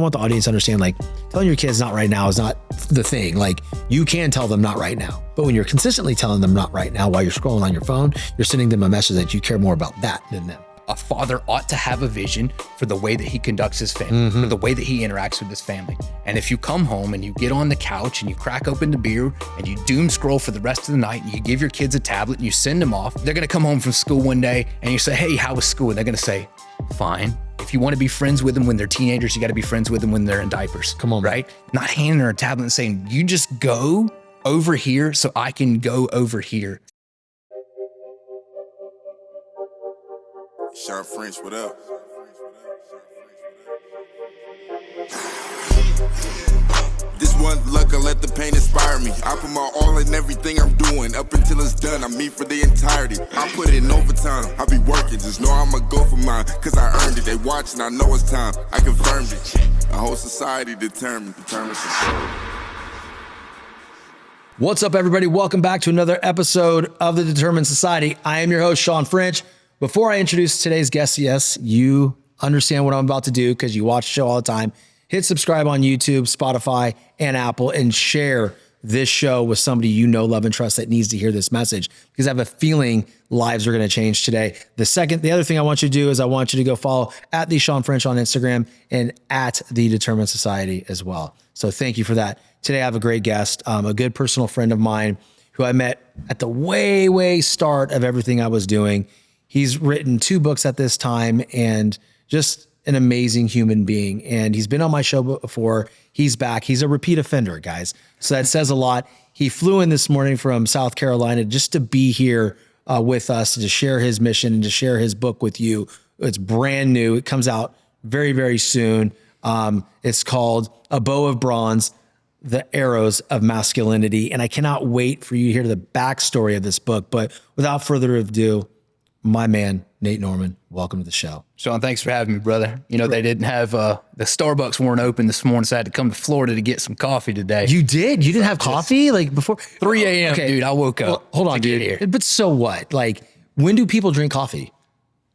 want the audience to understand, like, telling your kids not right now is not the thing. Like, you can tell them not right now, but when you're consistently telling them not right now while you're scrolling on your phone, you're sending them a message that you care more about that than them. A father ought to have a vision for the way that he conducts his family, for the way that he interacts with his family. And if you come home and you get on the couch and you crack open the beer and you doom scroll for the rest of the night and you give your kids a tablet and you send them off, they're gonna come home from school one day and you say, hey, how was school? And they're gonna say, fine. If you wanna be friends with them when they're teenagers, you gotta be friends with them when they're in diapers. Come on, right? Not handing her a tablet and saying, you just go over here so I can go over here. Sean French, what up? This one's luck, I let the pain inspire me. I put my all in everything I'm doing. Up until it's done, I'm me for the entirety. I put in overtime, I be working. Just know I'ma go for mine, cause I earned it. They watching, I know it's time. I confirmed it. A whole society determined. What's up, everybody? Welcome back to another episode of The Determined Society. I am your host, Sean French. Before I introduce today's guest, yes, you understand what I'm about to do because you watch the show all the time. Hit subscribe on YouTube, Spotify, and Apple, and share this show with somebody you know, love, and trust that needs to hear this message, because I have a feeling lives are going to change today. The other thing I want you to do is I want you to go follow at the Sean French on Instagram and at the Determined Society as well. So thank you for that. Today I have a great guest, a good personal friend of mine who I met at the way start of everything I was doing. He's written 2 books at this time and just an amazing human being. And he's been on my show before. He's back. He's a repeat offender, guys. So that says a lot. He flew in this morning from South Carolina just to be here with us, to share his mission and to share his book with you. It's brand new. It comes out very soon. It's called A Bow of Bronze, The Arrows of Masculinity. And I cannot wait for you to hear the backstory of this book. But without further ado, my man, Nate Norman, welcome to the show. Sean, thanks for having me, brother. You know, they didn't have, the Starbucks weren't open this morning, so I had to come to Florida to get some coffee today. You did? You didn't have coffee like before? 3 a.m., Okay. dude, I woke up. Well, hold on, dude. Here. But so what? Like, when do people drink coffee?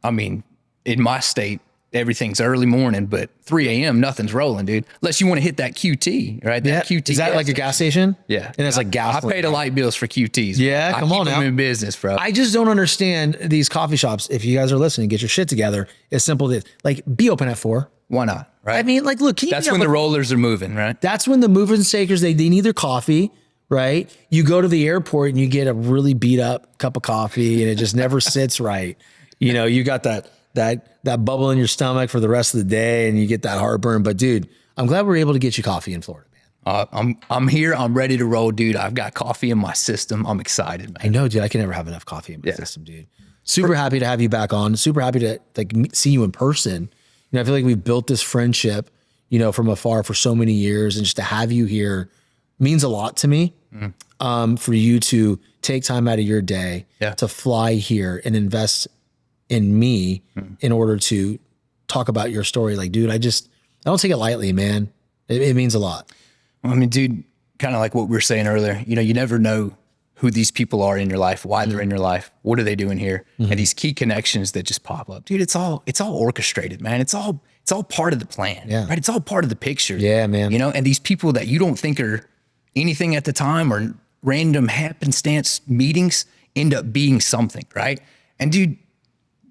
I mean, in my state, everything's early morning, but 3 a.m., nothing's rolling, dude. Unless you want to hit that QT, right? That QT. Is that like a gas station? Yeah. And it's like gas. I pay the light bills for QTs. Yeah, come on now. I keep them in business, bro. I just don't understand these coffee shops. If you guys are listening, get your shit together. It's simple. Like, be open at 4. Why not, right? I mean, like, look. That's when the rollers are moving, right? That's when the movers and shakers, they need their coffee, right? You go to the airport and you get a really beat up cup of coffee and it just never sits right. You know, you got that bubble in your stomach for the rest of the day and you get that heartburn. But dude, I'm glad we're able to get you coffee in Florida, man. I'm here. I'm ready to roll, dude. I've got coffee in my system. I'm excited, man. I know, dude. I can never have enough coffee in my system, dude. Super happy to have you back on. Super happy to see you in person. You know, I feel like we've built this friendship, you know, from afar for so many years, and just to have you here means a lot to me. For you to take time out of your day to fly here and invest in me in order to talk about your story. Like, dude, I don't take it lightly, man. It means a lot. Well, I mean, dude, kind of like what we were saying earlier, you know, you never know who these people are in your life, why they're in your life, what are they doing here? And these key connections that just pop up, dude, it's all orchestrated, man. It's all part of the plan, right? It's all part of the picture. Yeah, man. You know, and these people that you don't think are anything at the time or random happenstance meetings end up being something, right? And dude,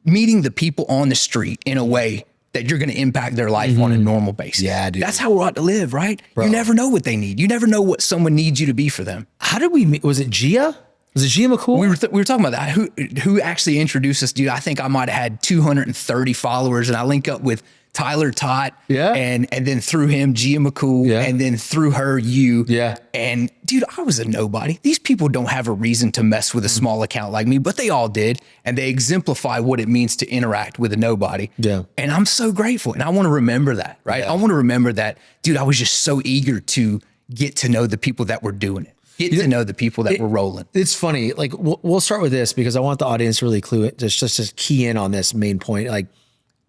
meeting the people on the street in a way that you're going to impact their life on a normal basis. Yeah, dude. That's how we ought to live, right? Bro. You never know what they need. You never know what someone needs you to be for them. How did we meet? Was it Gia? Was it Gia McCool? We were talking about that. Who actually introduced us, dude? I think I might have had 230 followers, and I link up with Tyler Tot, and then through him, Gia McCool, and then through her, you. And dude, I was a nobody. These people don't have a reason to mess with a small account like me, but they all did. And they exemplify what it means to interact with a nobody. And I'm so grateful. And I want to remember that, right? I want to remember that, dude, I was just so eager to get to know the people that were doing it. Get to know the people that were rolling. It's funny. Like, we'll start with this because I want the audience to really clue it, just to key in on this main point. Like,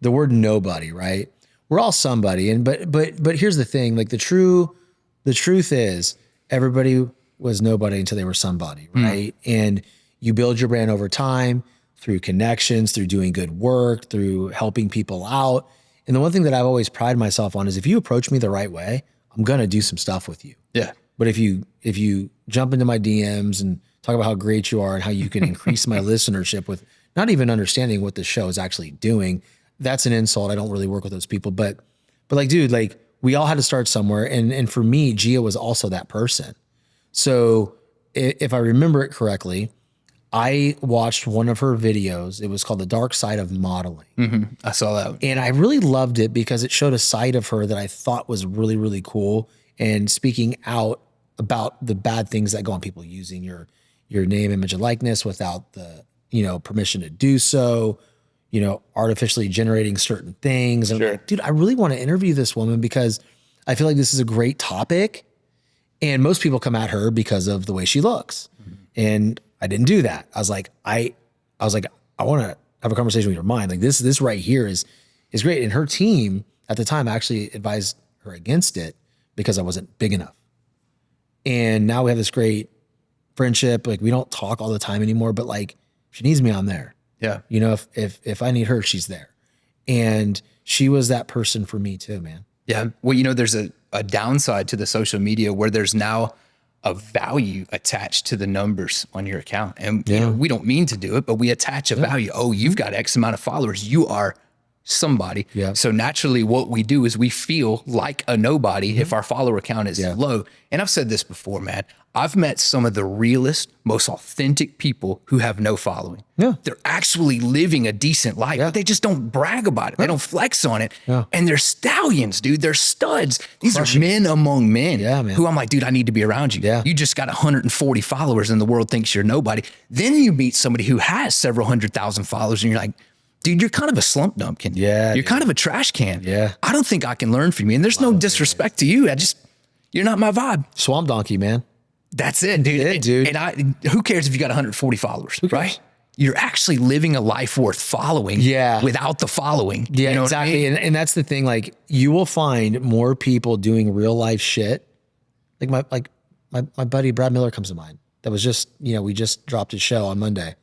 the word nobody, right? We're all somebody. And but here's the thing, like the truth is everybody was nobody until they were somebody, right? And you build your brand over time through connections, through doing good work, through helping people out. And the one thing that I've always prided myself on is if you approach me the right way, I'm going to do some stuff with you. Yeah. But if you jump into my DMs and talk about how great you are and how you can increase my listenership with not even understanding what the show is actually doing, that's an insult. I don't really work with those people, but like, dude, like we all had to start somewhere. And for me, Gia was also that person. So if I remember it correctly, I watched one of her videos. It was called The Dark Side of Modeling. Mm-hmm. I saw that. And I really loved it because it showed a side of her that I thought was really, really cool, and speaking out about the bad things that go on, people using your name, image, and likeness without the, permission to do so, artificially generating certain things. And sure. like, dude, I really want to interview this woman because I feel like this is a great topic. And most people come at her because of the way she looks. Mm-hmm. And I didn't do that. I was like, I want to have a conversation with your mind. Like this right here is great. And her team at the time actually advised her against it because I wasn't big enough. And now we have this great friendship. Like we don't talk all the time anymore, but like if she needs me, I'm there. Yeah. If I need her, she's there. And she was that person for me too, man. Yeah. Well, there's a downside to the social media where there's now a value attached to the numbers on your account. And we don't mean to do it, but we attach a value. Oh, you've got X amount of followers. You are somebody. Yeah. So naturally what we do is we feel like a nobody if our follower count is low. And I've said this before, man. I've met some of the realest, most authentic people who have no following. Yeah. They're actually living a decent life, but they just don't brag about it. They don't flex on it. Yeah. And they're stallions, dude. They're studs. These are men among men who I'm like, dude, I need to be around you. Yeah. You just got 140 followers and the world thinks you're nobody. Then you meet somebody who has several 100,000 followers and you're like, dude, you're kind of a slump dumpkin. Yeah. You're kind of a trash can. Yeah. I don't think I can learn from you. And there's no disrespect to you. You're not my vibe. Swamp donkey, man. That's it, dude. And who cares if you got 140 followers, right? You're actually living a life worth following without the following. Yeah, exactly. I mean? And that's the thing. Like you will find more people doing real life shit. Like my buddy, Brad Miller comes to mind. That was just, we just dropped his show on Monday.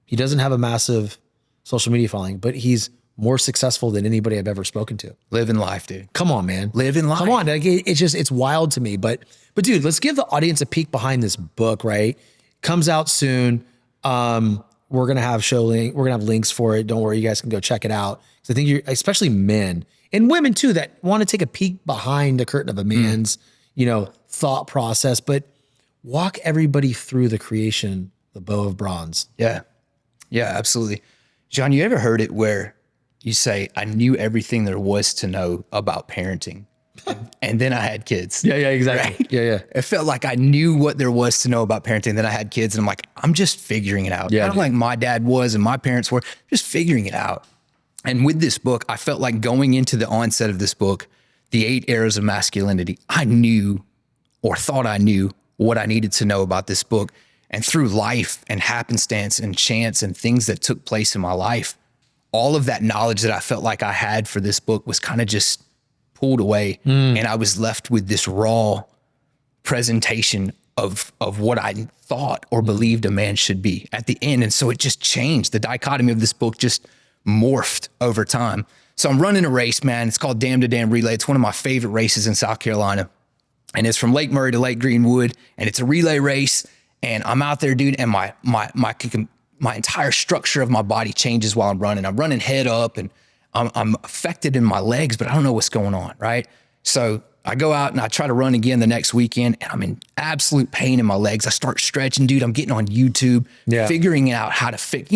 He doesn't have a massive social media following, but he's more successful than anybody I've ever spoken to. Living life, dude. Come on, man. Living life. Come on. Like, it's wild to me. But dude, let's give the audience a peek behind this book, right? Comes out soon. We're going to have we're going to have links for it. Don't worry. You guys can go check it out. So I think especially men and women too, that want to take a peek behind the curtain of a man's, thought process, but walk everybody through the creation, the bow of bronze. Yeah. Yeah, absolutely. John, you ever heard it where you say, I knew everything there was to know about parenting, and then I had kids. Yeah, exactly. Right? Yeah. It felt like I knew what there was to know about parenting, then I had kids, and I'm like, I'm just figuring it out. Yeah, kind of like my dad was and my parents were, just figuring it out. And with this book, I felt like going into the onset of this book, The 8 Eras of Masculinity, I knew or thought I knew what I needed to know about this book. And through life and happenstance and chance and things that took place in my life, all of that knowledge that I felt like I had for this book was kind of just pulled away. And I was left with this raw presentation of what I thought or believed a man should be at the end. And so it just changed. The dichotomy of this book just morphed over time. So I'm running a race, man. It's called Dam to Dam Relay. It's one of my favorite races in South Carolina. And it's from Lake Murray to Lake Greenwood. And it's a relay race. And I'm out there, dude, and my entire structure of my body changes while I'm running. I'm running head up, and I'm affected in my legs, but I don't know what's going on, right? So I go out and I try to run again the next weekend, and I'm in absolute pain in my legs. I start stretching, dude. I'm getting on YouTube, figuring out how to fix,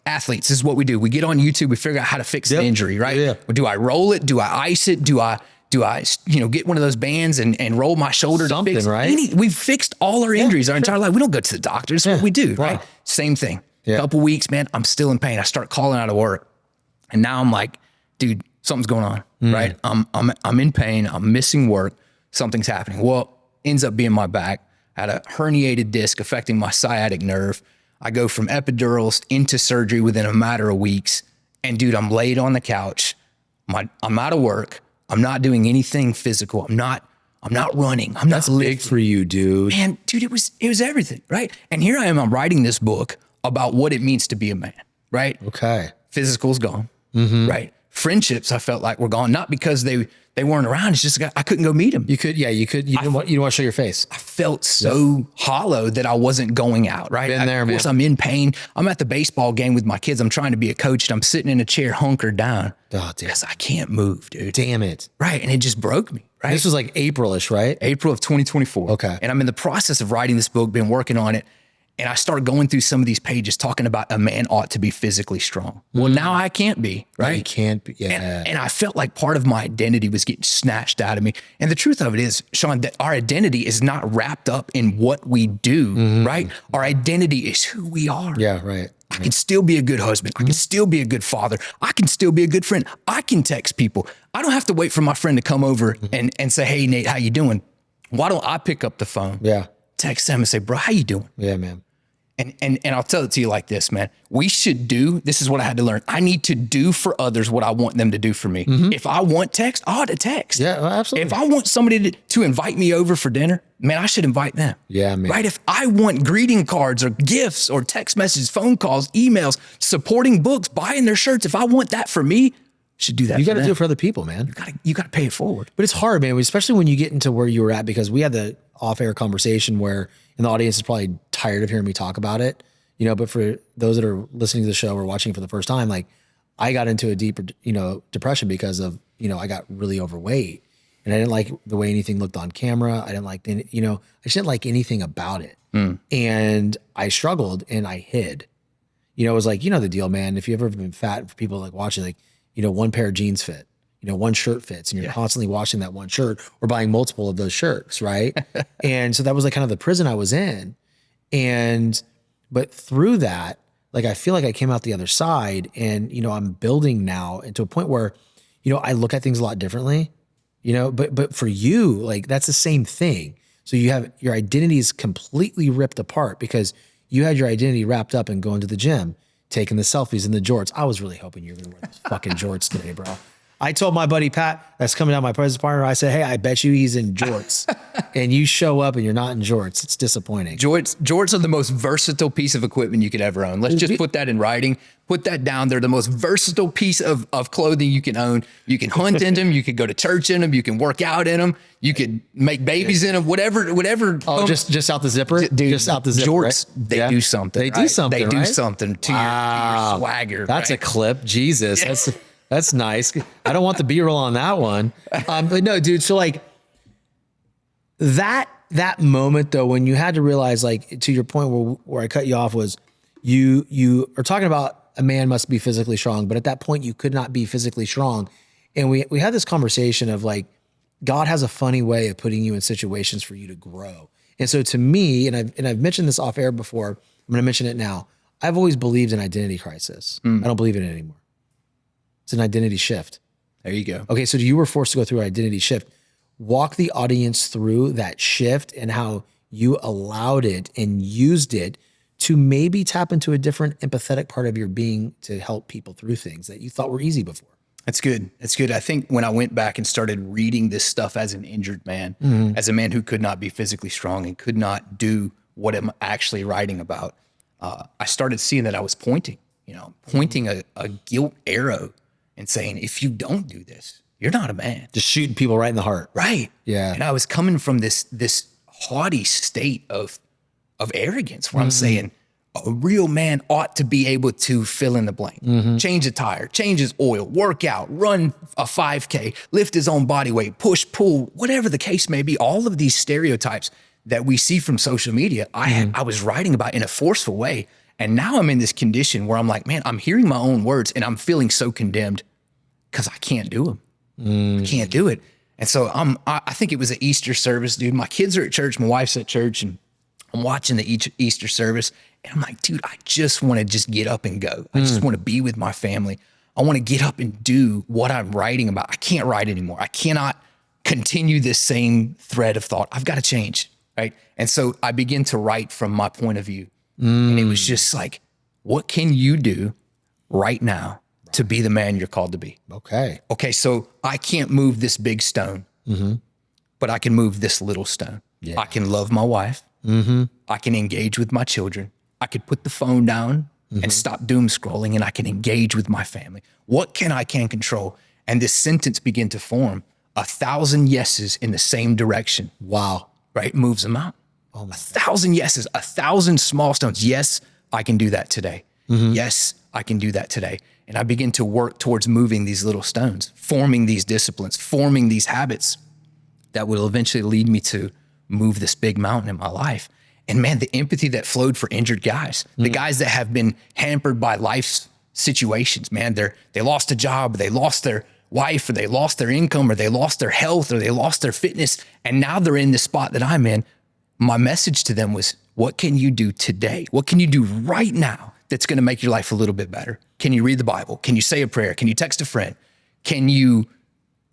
athletes, this is what we do. We get on YouTube, we figure out how to fix the injury, right? Yeah. Do I roll it? Do I ice it? Do I get one of those bands and roll my shoulder something, to fix, right? We've fixed all our injuries our entire life. We don't go to the doctor. It's what we do, right? Same thing. Yeah. Couple weeks, man, I'm still in pain. I start calling out of work. And now I'm like, dude, something's going on, right? I'm in pain. I'm missing work. Something's happening. Well, ends up being my back. I had a herniated disc affecting my sciatic nerve. I go from epidurals into surgery within a matter of weeks. And dude, I'm laid on the couch. I'm out of work. I'm not doing anything physical. I'm not running. I'm That's not big for you, dude. Man, dude, it was everything, right? And here I am, I'm writing this book about what it means to be a man, right? Okay. Physical's gone, right? friendships I felt like were gone, not because they weren't around. It's just I couldn't go meet them. You didn't want to show your face. I felt so hollow that I wasn't going out, right? Been there, of course, I'm in pain. I'm at the baseball game with my kids. I'm trying to be a coach and I'm sitting in a chair hunkered down because I can't move, dude. Damn it. Right. And it just broke me, right? This was like April-ish, right? April of 2024. Okay. And I'm in the process of writing this book, been working on it. And I start going through some of these pages talking about a man ought to be physically strong. Well, now I can't be, right? No, you can't be. Yeah. And I felt like part of my identity was getting snatched out of me. And the truth of it is, Sean, that our identity is not wrapped up in what we do, right? Our identity is who we are. Yeah, right. I can still be a good husband. I can still be a good father. I can still be a good friend. I can text people. I don't have to wait for my friend to come over and say, hey, Nate, how you doing? Why don't I pick up the phone? Yeah. Text them and say, bro, how you doing? Yeah, man. And I'll tell it to you like this, man. This is what I had to learn. I need to do for others what I want them to do for me. If I want text, I ought to text. Yeah, absolutely. If I want somebody to invite me over for dinner, man, I should invite them. Yeah, man. Right? If I want greeting cards or gifts or text messages, phone calls, emails, supporting books, buying their shirts, if I want that for me, I should do that. You got to do it for other people, man. You got to pay it forward. But it's hard, man, especially when you get into where you were at, because we had the off-air conversation where, and the audience is probably tired of hearing me talk about it, but for those that are listening to the show or watching for the first time, like I got into a deeper, depression because of, I got really overweight and I didn't like the way anything looked on camera. I didn't like, I just didn't like anything about it. And I struggled and I hid, it was like, the deal, man. If you've ever been fat, for people like watching, like, one pair of jeans fit, one shirt fits and you're constantly washing that one shirt or buying multiple of those shirts. Right. And so that was like kind of the prison I was in. But through that, like, I feel like I came out the other side and, I'm building now into a point where, I look at things a lot differently, but for you, like, that's the same thing. So you have your identity is completely ripped apart because you had your identity wrapped up in going to the gym, taking the selfies and the jorts. I was really hoping you were going to wear those fucking jorts today, bro. I told my buddy Pat, that's coming out, my presence partner, I said, hey, I bet you he's in jorts. And you show up and you're not in jorts. It's disappointing. Jorts are the most versatile piece of equipment you could ever own. Let's just put that in writing. Put that down. They're the most versatile piece of clothing you can own. You can hunt in them. You could go to church in them. You can work out in them. You could make babies in them. Whatever. Oh, just out the zipper? Dude, just out the zipper, jorts, right? they do something. They do something, They do right? something to your swagger. That's right? a clip. Jesus. That's nice. I don't want the B-roll on that one. But no, dude. So like that moment though, when you had to realize, like, to your point where I cut you off, was you are talking about a man must be physically strong, but at that point you could not be physically strong. And we had this conversation of like, God has a funny way of putting you in situations for you to grow. And so to me, and I've mentioned this off air before, I'm going to mention it now. I've always believed in identity crisis. I don't believe in it anymore. It's an identity shift. There you go. Okay, so you were forced to go through an identity shift. Walk the audience through that shift and how you allowed it and used it to maybe tap into a different empathetic part of your being to help people through things that you thought were easy before. That's good. That's good. I think when I went back and started reading this stuff as an injured man, as a man who could not be physically strong and could not do what I'm actually writing about, I started seeing that I was pointing a guilt arrow and saying, if you don't do this, you're not a man. Just shooting people right in the heart. Right. Yeah. And I was coming from this haughty state of arrogance where I'm saying a real man ought to be able to fill in the blank, change a tire, change his oil, work out, run a 5K, lift his own body weight, push, pull, whatever the case may be. All of these stereotypes that we see from social media, I was writing about in a forceful way. And now I'm in this condition where I'm like, man, I'm hearing my own words and I'm feeling so condemned because I can't do them. I can't do it. And so I think it was an Easter service, dude. My kids are at church. My wife's at church and I'm watching the Easter service. And I'm like, dude, I just want to just get up and go. I just want to be with my family. I want to get up and do what I'm writing about. I can't write anymore. I cannot continue this same thread of thought. I've got to change, right? And so I begin to write from my point of view. And it was just like, what can you do right now to be the man you're called to be? Okay, so I can't move this big stone, but I can move this little stone. Yeah. I can love my wife. I can engage with my children. I could put the phone down and stop doom scrolling, and I can engage with my family. What can I control? And this sentence began to form. 1,000 yeses in the same direction. Wow. Right? Moves them out. 1,000 yeses, 1,000 small stones. Yes, I can do that today. Yes, I can do that today. And I begin to work towards moving these little stones, forming these disciplines, forming these habits that will eventually lead me to move this big mountain in my life. And man, the empathy that flowed for injured guys, the guys that have been hampered by life's situations, man, they lost a job, they lost their wife, or they lost their income, or they lost their health, or they lost their fitness. And now they're in the spot that I'm in. My message to them was, what can you do today? What can you do right now that's going to make your life a little bit better? Can you read the Bible? Can you say a prayer? Can you text a friend? Can you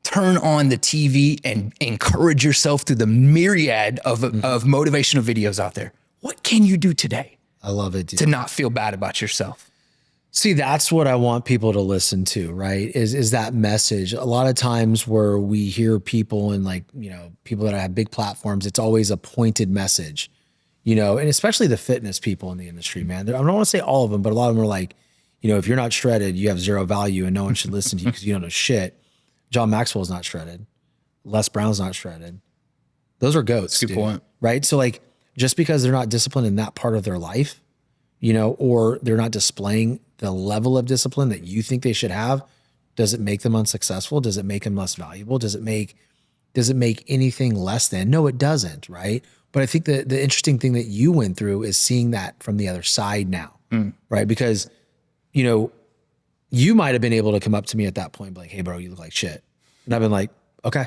turn on the TV and encourage yourself through the myriad of motivational videos out there? What can you do today? I love it, dude. To not feel bad about yourself. See, that's what I want people to listen to, right? Is that message. A lot of times where we hear people and like, you know, people that have big platforms, it's always a pointed message, you know, and especially the fitness people in the industry, man. I don't want to say all of them, but a lot of them are like, you know, if you're not shredded, you have zero value and no one should listen to you because you don't know shit. John Maxwell's not shredded. Les Brown's not shredded. Those are goats, Good point. Right? So like, just because they're not disciplined in that part of their life, you know, or they're not displaying the level of discipline that you think they should have, does it make them unsuccessful? Does it make them less valuable? Does it make anything less than? No, it doesn't, right? But I think the interesting thing that you went through is seeing that from the other side now, right? Because, you know, you might have been able to come up to me at that point and be like, hey, bro, you look like shit. And I've been like, okay.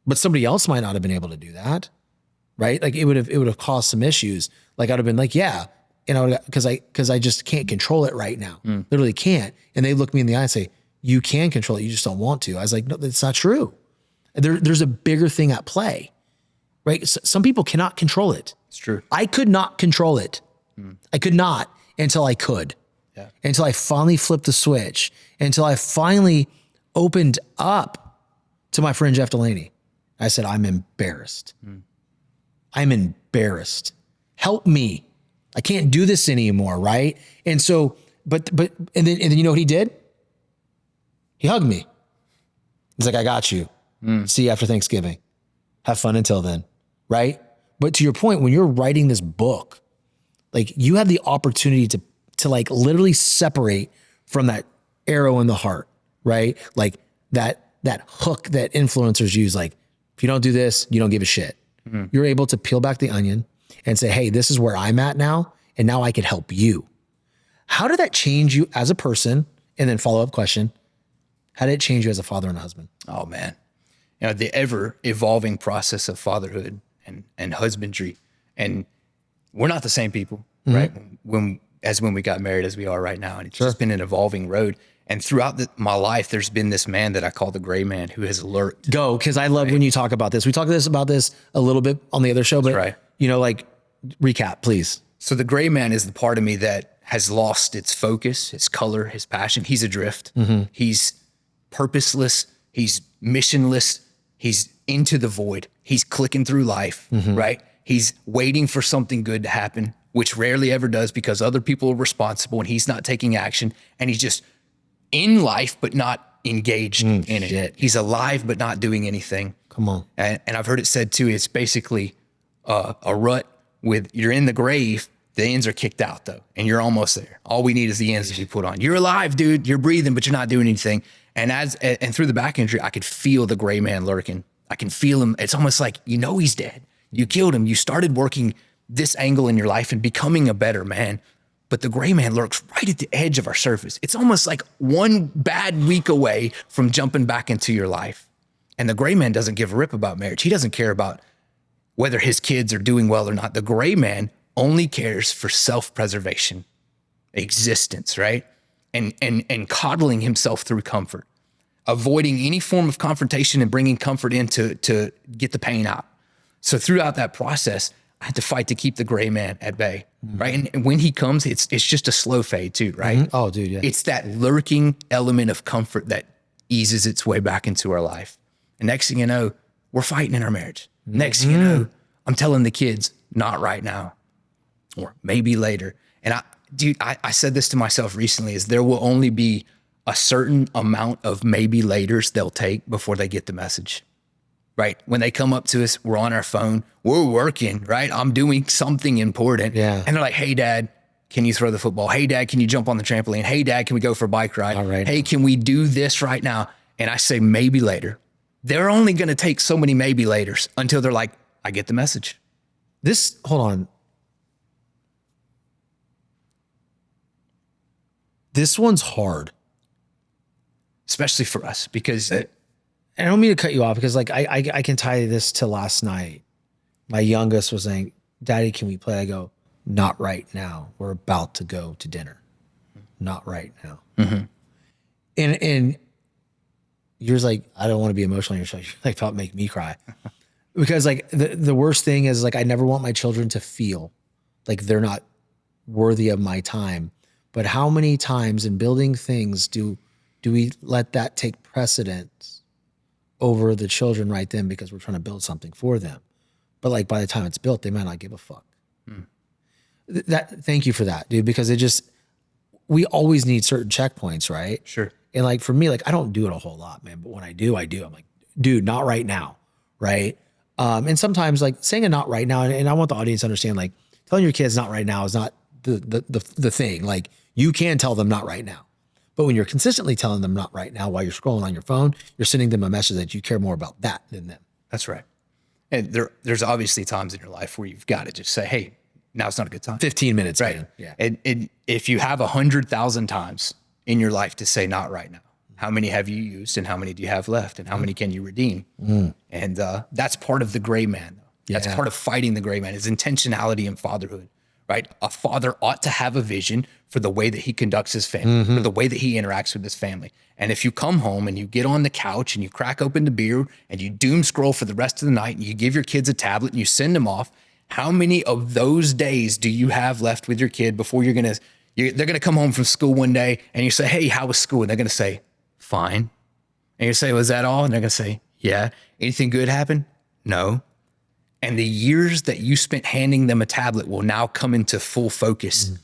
But somebody else might not have been able to do that, right? Like it would have caused some issues. Like I'd have been like, yeah, and because I just can't control it right now. Literally can't. And they look me in the eye and say, you can control it, you just don't want to. I was like, no, that's not true. There's a bigger thing at play, right? Some people cannot control it. It's true. I could not control it. I could not until I could. Yeah. Until I finally flipped the switch, until I finally opened up to my friend Jeff Delaney. I said, I'm embarrassed. I'm embarrassed. Help me. I can't do this anymore, right? And so, but then you know what he did? He hugged me. He's like, I got you. See you after Thanksgiving. Have fun until then, right? But to your point, when you're writing this book, like you have the opportunity to like literally separate from that arrow in the heart, right? Like that hook that influencers use, like if you don't do this, you don't give a shit. You're able to peel back the onion and say, hey, this is where I'm at now, and now I can help you. How did that change you as a person? And then follow-up question, how did it change you as a father and a husband? Oh man, you know, the ever evolving process of fatherhood and husbandry. And we're not the same people, right? When we got married as we are right now. And it's just been an evolving road. And throughout my life, there's been this man that I call the gray man who has lurked. Go, because I love when you talk about this. We talked about this a little bit on the other show, but you know, like recap, please. So the gray man is the part of me that has lost its focus, its color, his passion. He's adrift. He's purposeless. He's missionless. He's into the void. He's clicking through life, right? He's waiting for something good to happen, which rarely ever does because other people are responsible and he's not taking action. And he's just in life, but not engaged in it. He's alive, but not doing anything. Come on. And I've heard it said too, it's basically a rut with, you're in the grave, the ends are kicked out though, and you're almost there. All we need is the ends to be put on. You're alive, dude. You're breathing, but you're not doing anything. And through the back injury, I could feel the gray man lurking. I can feel him. It's almost like, you know, he's dead. You killed him. You started working this angle in your life and becoming a better man. But the gray man lurks right at the edge of our surface. It's almost like one bad week away from jumping back into your life. And the gray man doesn't give a rip about marriage. He doesn't care about whether his kids are doing well or not. The gray man only cares for self-preservation, existence, right? And coddling himself through comfort, avoiding any form of confrontation and bringing comfort in to get the pain out. So throughout that process, I had to fight to keep the gray man at bay, right? And when he comes, it's just a slow fade too, right? Oh, dude, yeah. It's that lurking element of comfort that eases its way back into our life. And next thing you know, we're fighting in our marriage. Next thing you know, I'm telling the kids, not right now, or maybe later. And dude, I said this to myself recently, is there will only be a certain amount of maybe laters they'll take before they get the message, right? When they come up to us, we're on our phone, we're working, right? I'm doing something important. Yeah. And they're like, hey, Dad, can you throw the football? Hey, Dad, can you jump on the trampoline? Hey, Dad, can we go for a bike ride? All right. Hey, can we do this right now? And I say, maybe later. They're only going to take so many maybe laters until they're like, I get the message. Hold on. This one's hard. Especially for us, because I don't mean to cut you off, because like I can tie this to last night. My youngest was saying, Daddy, can we play? I go, not right now. We're about to go to dinner. Not right now. Mm-hmm. And yours like, I don't want to be emotional. You're like, about make me cry. Because like the worst thing is like, I never want my children to feel like they're not worthy of my time. But how many times in building things do we let that take precedence over the children right then, because we're trying to build something for them? But like by the time it's built, they might not give a fuck. Thank you for that, dude, because we always need certain checkpoints, right? Sure. And like for me, like I don't do it a whole lot, man. But when I do. I'm like, dude, not right now, right? And sometimes like saying a not right now, and I want the audience to understand, like telling your kids not right now is not the thing. Like you can tell them not right now. But when you're consistently telling them not right now while you're scrolling on your phone, you're sending them a message that you care more about that than them. That's right. And there's obviously times in your life where you've got to just say, hey, now's not a good time. 15 minutes, right? Man. Yeah. And if you have 100,000 times in your life to say not right now, how many have you used and how many do you have left and how many can you redeem? And that's part of the gray man. That's part of fighting the gray man, is intentionality and fatherhood, right? A father ought to have a vision for the way that he conducts his family, for the way that he interacts with his family. And if you come home and you get on the couch and you crack open the beer and you doom scroll for the rest of the night and you give your kids a tablet and you send them off, how many of those days do you have left with your kid before they're going to come home from school one day and you say, hey, how was school? And they're going to say, fine. And you say, was that all? And they're going to say, yeah. Anything good happen? No. And the years that you spent handing them a tablet will now come into full focus.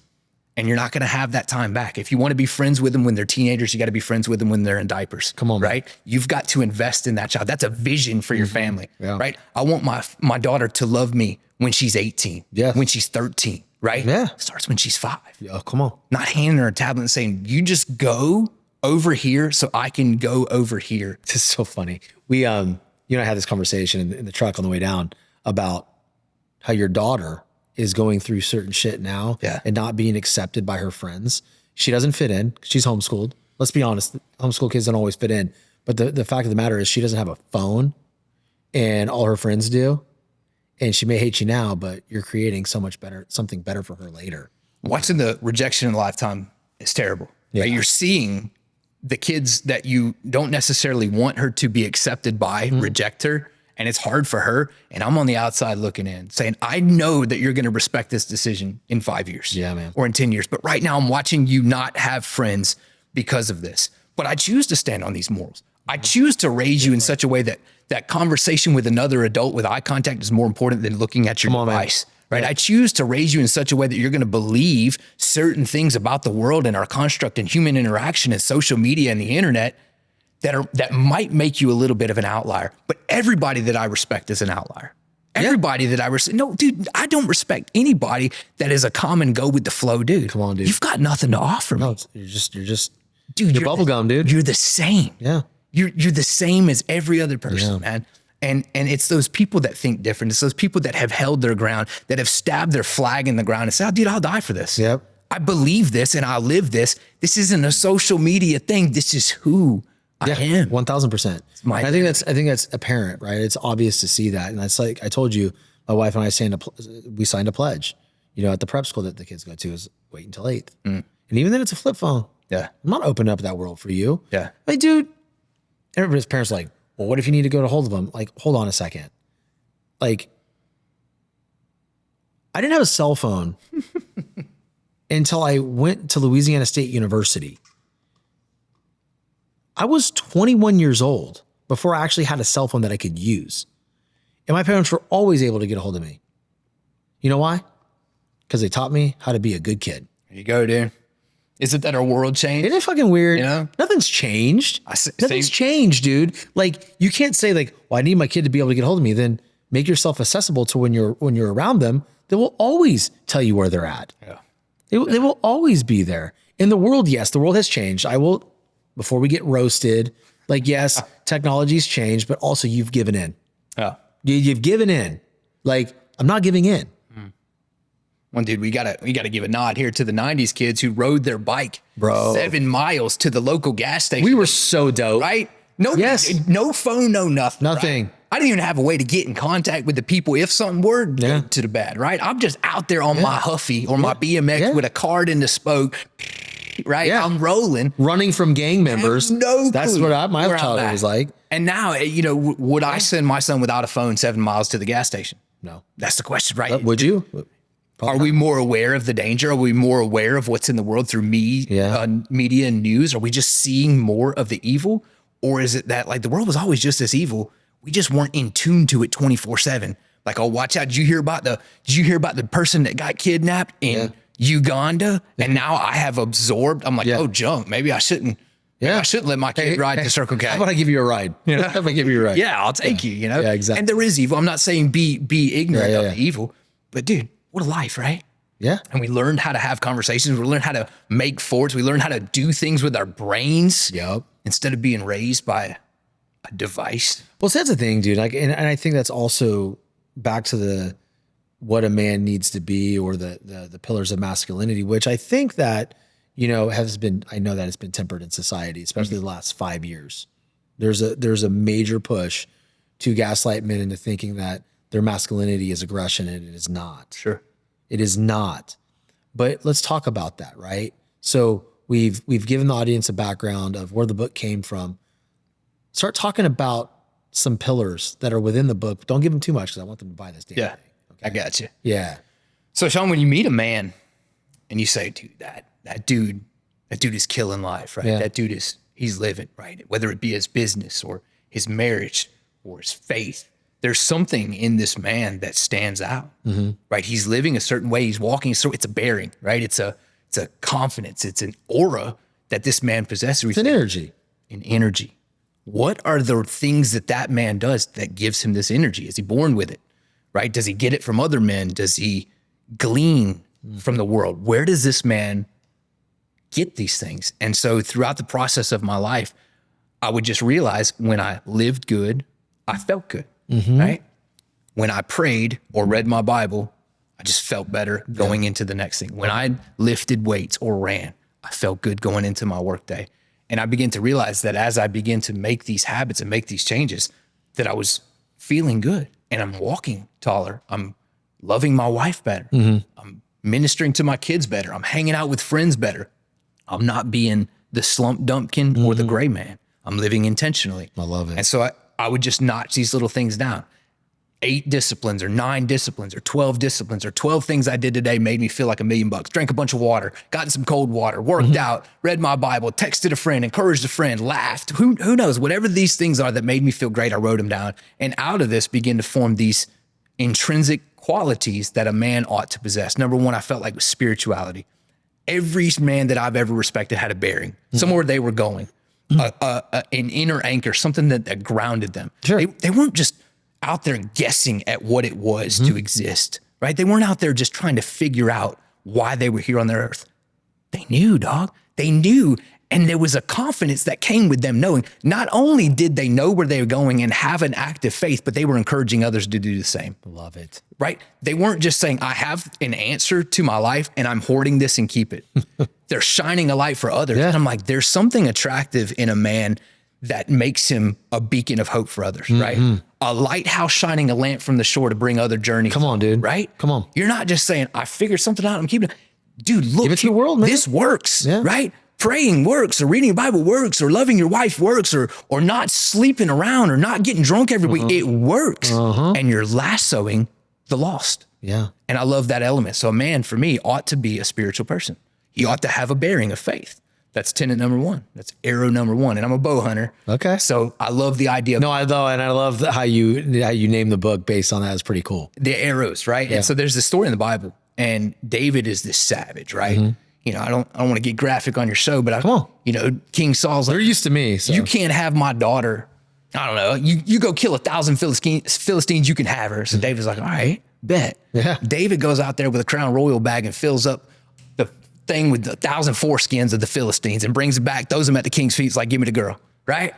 And you're not going to have that time back. If you want to be friends with them when they're teenagers, you got to be friends with them when they're in diapers. Come on, right? Man. You've got to invest in that child. That's a vision for your family, right? I want my daughter to love me when she's 18, when she's 13, right? Yeah. Starts when she's 5. Yeah, come on. Not handing her a tablet and saying, you just go over here so I can go over here. This is so funny. We, I had this conversation in the truck on the way down about how your daughter is going through certain shit now and not being accepted by her friends. She doesn't fit in. She's homeschooled. Let's be honest. Homeschool kids don't always fit in. But the fact of the matter is she doesn't have a phone and all her friends do. And she may hate you now, but you're creating something better for her later. Watching the rejection in a lifetime is terrible. Yeah. Right? You're seeing the kids that you don't necessarily want her to be accepted by reject her. And it's hard for her. And I'm on the outside looking in saying, I know that you're going to respect this decision in 5 years or in 10 years. But right now I'm watching you not have friends because of this. But I choose to stand on these morals. I choose to raise you in such a way that conversation with another adult with eye contact is more important than looking at your device. Right? Yeah. I choose to raise you in such a way that you're going to believe certain things about the world and our construct and human interaction and social media and the internet that might make you a little bit of an outlier. But everybody that I respect is an outlier. Everybody that I respect. No, dude, I don't respect anybody that is a common go with the flow, dude. Come on, dude. You've got nothing to offer me. No, you're just dude, you're bubblegum, dude. You're the same. Yeah. You're the same as every other person, man. And it's those people that think different. It's those people that have held their ground, that have stabbed their flag in the ground and said, oh, dude, I'll die for this. Yep. I believe this and I live this. This isn't a social media thing. This is who I am. 1000%. I think that's apparent, right? It's obvious to see that. And that's like, I told you, my wife and I we signed a pledge, at the prep school that the kids go to, is wait until 8th. And even then it's a flip phone. Yeah. I'm not opening up that world for you. Yeah. Like, dude, everybody's parents are like, well, what if you need to go to hold of them? Like, hold on a second. Like, I didn't have a cell phone until I went to Louisiana State University. I was 21 years old before I actually had a cell phone that I could use. And my parents were always able to get a hold of me. You know why? Because they taught me how to be a good kid. There you go, dude. Isn't that our world changed? Isn't it fucking weird? You know? Nothing's changed. Nothing's changed, dude. Like, you can't say like, well, I need my kid to be able to get a hold of me. Then make yourself accessible to when you're around them. They will always tell you where they're at. Yeah. They will always be there. In the world, yes, the world has changed. Before we get roasted, like, yes, technology's changed, but also you've given in. Yeah. You've given in. Like, I'm not giving in. One dude, we gotta give a nod here to the 90s kids who rode their bike 7 miles to the local gas station. We were so dope. Right? No, yes. No phone, no nothing. Nothing. Right? I didn't even have a way to get in contact with the people if something were to the bad, right? I'm just out there on my Huffy or my BMX with a card in the spoke, right? Yeah. I'm rolling. Running from gang members. That's what my childhood was like. And now, would I send my son without a phone 7 miles to the gas station? No. That's the question, right? Would you? Are we more aware of the danger? Are we more aware of what's in the world through media and news? Are we just seeing more of the evil? Or is it that like the world was always just as evil? We just weren't in tune to it 24/7. Like, oh, watch out. Did you hear about the person that got kidnapped in Uganda? And now I have absorbed. I'm like, oh, junk. Maybe I shouldn't. Yeah. I shouldn't let my kid ride to Circle K. How about I give you a ride? How about I give you a ride? Yeah, I'll take you, Yeah, exactly. And there is evil. I'm not saying be ignorant of the evil, but dude, what a life, right? Yeah. And we learned how to have conversations. We learned how to make forts. We learned how to do things with our brains instead of being raised by a device. Well, so that's the thing, dude. Like, and I think that's also back to what a man needs to be, or the pillars of masculinity, which I think that, I know that it's been tempered in society, especially the last 5 years. There's a major push to gaslight men into thinking that their masculinity is aggression, and it is not. Sure. It is not. But let's talk about that, right? So we've given the audience a background of where the book came from. Start talking about some pillars that are within the book. Don't give them too much because I want them to buy this damn thing. Okay? I got you. Yeah. So Sean, when you meet a man and you say, dude, that dude is killing life, right? Yeah. That dude he's living, right? Whether it be his business or his marriage or his faith, there's something in this man that stands out, right? He's living a certain way. He's walking. So it's a bearing, right? It's a confidence. It's an aura that this man possesses. It's an energy. An energy. What are the things that man does that gives him this energy? Is he born with it, right? Does he get it from other men? Does he glean from the world? Where does this man get these things? And so throughout the process of my life, I would just realize when I lived good, I felt good. Right? When I prayed or read my Bible, I just felt better going into the next thing. When I lifted weights or ran, I felt good going into my workday. And I began to realize that as I began to make these habits and make these changes, that I was feeling good and I'm walking taller. I'm loving my wife better. I'm ministering to my kids better. I'm hanging out with friends better. I'm not being the slump dumpkin or the gray man. I'm living intentionally. I love it. And so I would just notch these little things down. 8 disciplines or 9 disciplines or 12 disciplines or 12 things I did today made me feel like $1 million. Drank a bunch of water, got in some cold water, worked out, read my Bible, texted a friend, encouraged a friend, laughed. Who knows? Whatever these things are that made me feel great, I wrote them down. And out of this began to form these intrinsic qualities that a man ought to possess. Number one, I felt like was spirituality. Every man that I've ever respected had a bearing, somewhere they were going. An inner anchor, something that grounded them. Sure. They weren't just out there guessing at what it was to exist, right? They weren't out there just trying to figure out why they were here on the earth. They knew, dog. They knew. And there was a confidence that came with them knowing. Not only did they know where they were going and have an active faith, but they were encouraging others to do the same. Love it. Right? They weren't just saying, I have an answer to my life and I'm hoarding this and keep it. They're shining a light for others. Yeah. And I'm like, there's something attractive in a man that makes him a beacon of hope for others, right? A lighthouse shining a lamp from the shore to bring other journeys. Come on, dude. Right? Come on. You're not just saying, I figured something out, I'm keeping it. Dude, look. Give it to the world, man. This works, right? Praying works, or reading the Bible works, or loving your wife works, or not sleeping around, or not getting drunk every week. It works. And you're lassoing the lost. Yeah. And I love that element. So a man, for me, ought to be a spiritual person. He ought to have a bearing of faith. That's tenet number 1. That's arrow number 1. And I'm a bow hunter. Okay. So I love the idea of I love how you name the book based on that. It's pretty cool. the arrows, right? Yeah. And so there's this story in the Bible, and David is this savage, right? I don't want to get graphic on your show, but come on. King Saul's like, they're used to me. So. You can't have my daughter. I don't know. You go kill 1,000 Philistines, you can have her. So David's like, all right, bet. Yeah. David goes out there with a Crown Royal bag and fills up the thing with 1,000 foreskins of the Philistines and brings it back, throws them at the king's feet. It's like, give me the girl, right?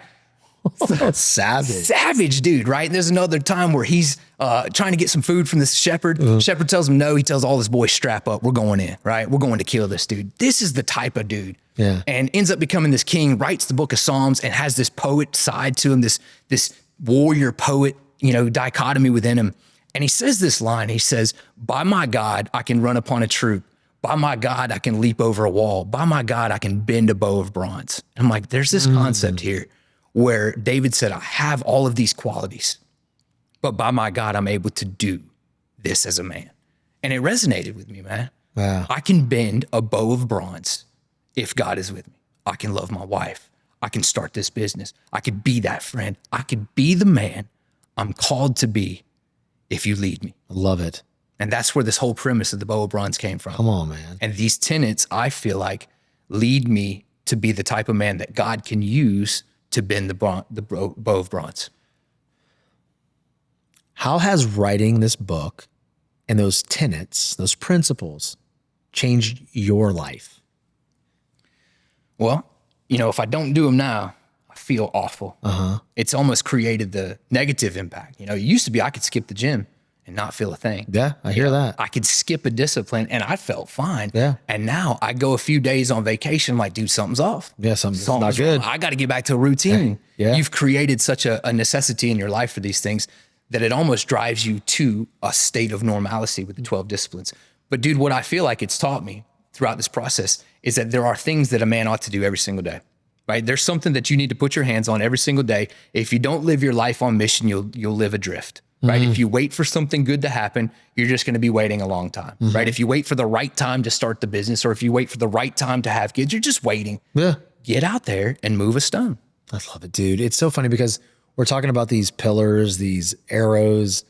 Savage dude, right? And there's another time where he's trying to get some food from this shepherd. Shepherd tells him no. He tells all his boys, strap up. We're going in, right? We're going to kill this dude. This is the type of dude. Yeah. And ends up becoming this king, writes the book of Psalms and has this poet side to him, this warrior poet, dichotomy within him. And he says this line, he says, by my God, I can run upon a troop. By my God, I can leap over a wall. By my God, I can bend a bow of bronze. And I'm like, there's this concept here where David said, I have all of these qualities, but by my God, I'm able to do this as a man. And it resonated with me, man. Wow. I can bend a bow of bronze if God is with me. I can love my wife. I can start this business. I could be that friend. I could be the man I'm called to be if you lead me. I love it. And that's where this whole premise of the bow of bronze came from. Come on, man. And these tenets, I feel like, lead me to be the type of man that God can use to bend the bow of bronze. How has writing this book and those tenets, those principles, changed your life? Well, if I don't do them now, I feel awful. It's almost created the negative impact. It used to be I could skip the gym and not feel a thing. Yeah, I hear that. I could skip a discipline and I felt fine. Yeah. And now I go a few days on vacation, like, dude, something's off. Yeah, something's not good. I got to get back to a routine. Yeah. You've created such a necessity in your life for these things that it almost drives you to a state of normalcy with the 12 disciplines. But dude, what I feel like it's taught me throughout this process is that there are things that a man ought to do every single day, right? There's something that you need to put your hands on every single day. If you don't live your life on mission, you'll live adrift. Right? If you wait for something good to happen, you're just going to be waiting a long time, right? If you wait for the right time to start the business, or if you wait for the right time to have kids, you're just waiting. Yeah. Get out there and move a stone. I love it, dude. It's so funny because we're talking about these pillars, these arrows,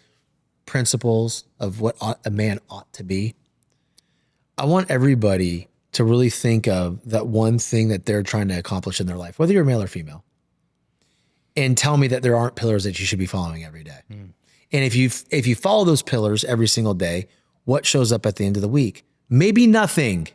principles of what a man ought to be. I want everybody to really think of that one thing that they're trying to accomplish in their life, whether you're male or female, and tell me that there aren't pillars that you should be following every day. And if you follow those pillars every single day, what shows up at the end of the week? Maybe nothing.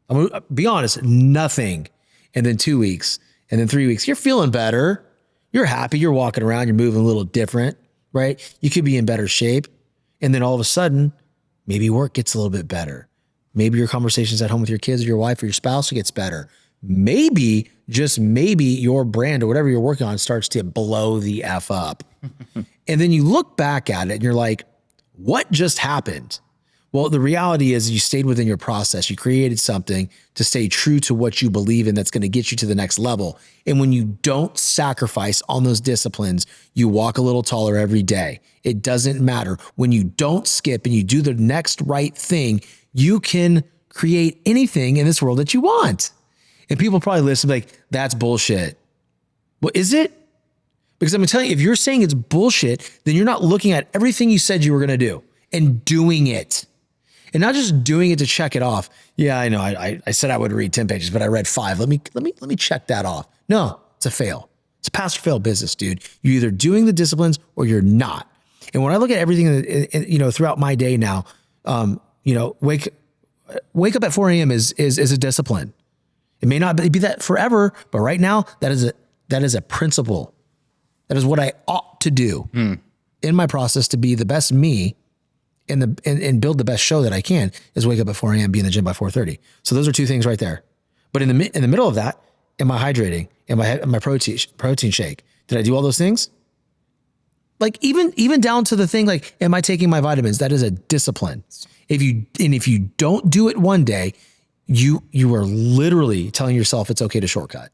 I'm gonna be honest, nothing. And then 2 weeks, and then 3 weeks, you're feeling better. You're happy. You're walking around. You're moving a little different, right? You could be in better shape. And then all of a sudden, maybe work gets a little bit better. Maybe your conversations at home with your kids or your wife or your spouse gets better. Maybe, just maybe, your brand or whatever you're working on starts to blow the F up. And then you look back at it and you're like, what just happened? Well, the reality is you stayed within your process. You created something to stay true to what you believe in that's going to get you to the next level. And when you don't sacrifice on those disciplines, you walk a little taller every day. It doesn't matter. When you don't skip and you do the next right thing, you can create anything in this world that you want. And people probably listen and be like, that's bullshit. Well, is it? Because I'm telling you, if you're saying it's bullshit, then you're not looking at everything you said you were going to do and doing it. And not just doing it to check it off. Yeah, I know. I said I would read 10 pages, but I read 5. Let me check that off. No, it's a fail. It's a pass or fail business, dude. You're either doing the disciplines or you're not. And when I look at everything, throughout my day now, wake up at 4 a.m. is a discipline. It may not be that forever, but right now that is a principle. That is what I ought to do in my process to be the best me and build the best show that I can is wake up at 4 a.m., be in the gym by 4:30. So those are 2 things right there. But in the middle of that, am I hydrating? Am I my protein shake? Did I do all those things? Like even down to the thing, like, am I taking my vitamins? That is a discipline. If you don't do it one day, you are literally telling yourself it's okay to shortcut.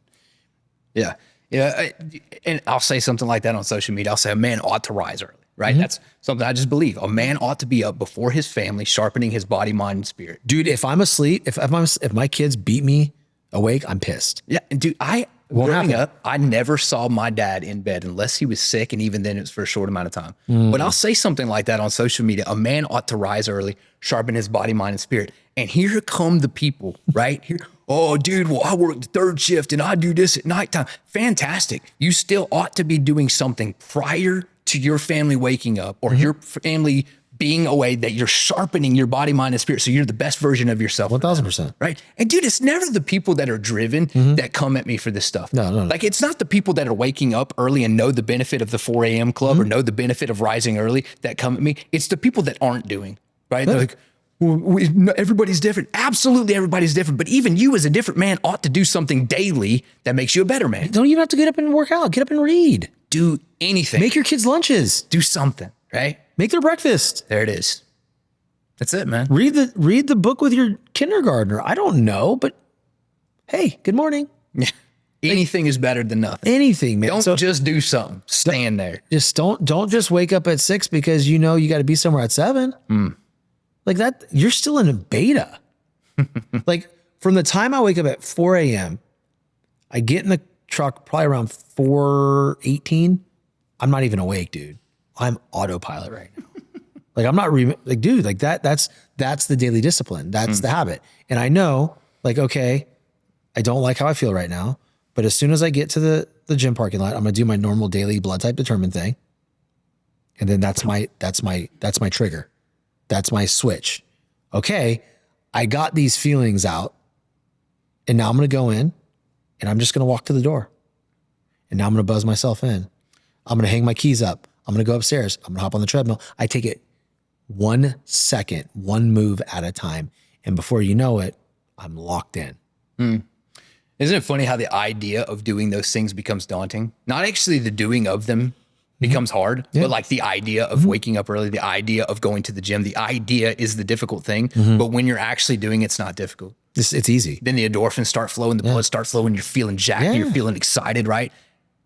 Yeah. Yeah. And I'll say something like that on social media. I'll say a man ought to rise early, right? That's something I just believe. A man ought to be up before his family, sharpening his body, mind, and spirit. Dude, if I'm asleep, if my kids beat me awake, I'm pissed. Yeah. And dude, growing up, I never saw my dad in bed unless he was sick. And even then it was for a short amount of time. But I'll say something like that on social media. A man ought to rise early, sharpen his body, mind, and spirit. And here come the people, right? Here, oh, dude, well, I work the third shift and I do this at nighttime. Fantastic. You still ought to be doing something prior to your family waking up or your family being away, that you're sharpening your body, mind, and spirit so you're the best version of yourself. 1,000%. Right? And dude, it's never the people that are driven that come at me for this stuff. No. Like, it's not the people that are waking up early and know the benefit of the 4 a.m. club or know the benefit of rising early that come at me. It's the people that aren't doing, right? They're like, well, everybody's different. Absolutely, everybody's different. But even you as a different man ought to do something daily that makes you a better man. Don't even have to get up and work out. Get up and read. Do anything. Make your kids lunches. Do something, right? Make their breakfast. There it is. That's it, man. Read the book with your kindergartner. I don't know, but hey, good morning. Yeah. Anything is better than nothing. Anything, man. Don't just do something. Stand there. Just don't just wake up at 6 because you know you got to be somewhere at 7. Like that, you're still in a beta. Like from the time I wake up at 4 a.m., I get in the truck probably around 4:18. I'm not even awake, dude. I'm autopilot right now. Like I'm not like, dude, like that's the daily discipline. That's the habit. And I know, like, okay, I don't like how I feel right now, but as soon as I get to the gym parking lot, I'm gonna do my normal daily blood type determine thing. And then that's my trigger. That's my switch. Okay, I got these feelings out, and now I'm gonna go in and I'm just gonna walk to the door. And now I'm gonna buzz myself in. I'm gonna hang my keys up. I'm gonna go upstairs. I'm gonna hop on the treadmill. I take it 1 second, one move at a time. And before you know it, I'm locked in. Isn't it funny how the idea of doing those things becomes daunting? Not actually the doing of them becomes hard, but like the idea of waking up early, the idea of going to the gym, the idea is the difficult thing. But when you're actually doing it, it's not difficult. It's easy. Then the endorphins start flowing, the blood starts flowing, you're feeling jacked, you're feeling excited, right?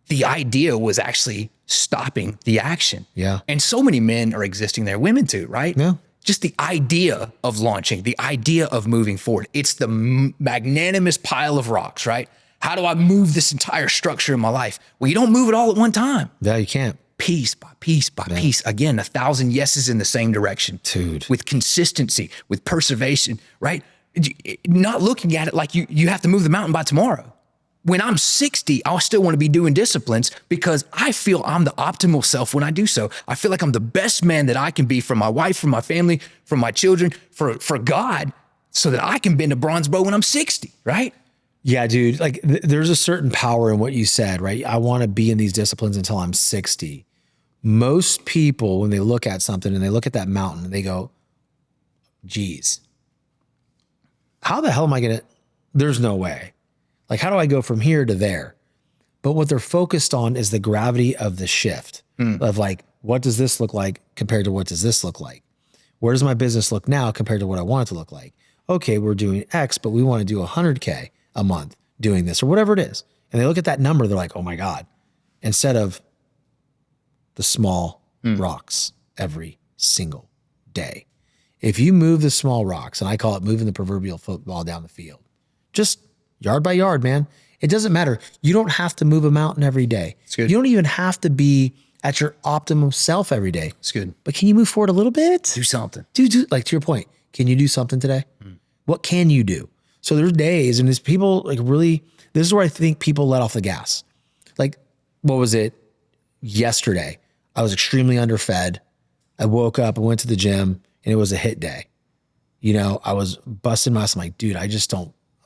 The idea was actually stopping the action. Yeah. And so many men are existing there, women too, right? Yeah. Just the idea of launching, the idea of moving forward. It's the magnanimous pile of rocks, right? How do I move this entire structure in my life? Well, you don't move it all at one time. Yeah, you can't. Piece by piece by piece. Again, 1,000 yeses in the same direction. Dude. With consistency, with perseveration, right? Not looking at it like you have to move the mountain by tomorrow. When I'm 60, I'll still want to be doing disciplines because I feel I'm the optimal self when I do so. I feel like I'm the best man that I can be for my wife, for my family, for my children, for God, so that I can bend a bronze bow when I'm 60, right? Yeah, dude. Like there's a certain power in what you said, right? I want to be in these disciplines until I'm 60. Most people, when they look at something and they look at that mountain, they go, geez, how the hell am I going to, there's no way. Like, how do I go from here to there? But what they're focused on is the gravity of the shift of like, what does this look like compared to what does this look like? Where does my business look now compared to what I want it to look like? Okay, we're doing X, but we want to do 100K a month doing this or whatever it is. And they look at that number, they're like, oh my God, instead of the small rocks every single day. If you move the small rocks, and I call it moving the proverbial football down the field, just yard by yard, man. It doesn't matter. You don't have to move a mountain every day. It's good. You don't even have to be at your optimum self every day. It's good. But can you move forward a little bit? Do something. Do like to your point. Can you do something today? What can you do? So there's days, and there's people like really, this is where I think people let off the gas. Like, what was it? Yesterday, I was extremely underfed. I woke up, I went to the gym, and it was a hit day. You know, I was busting my ass. I'm like, dude, I'm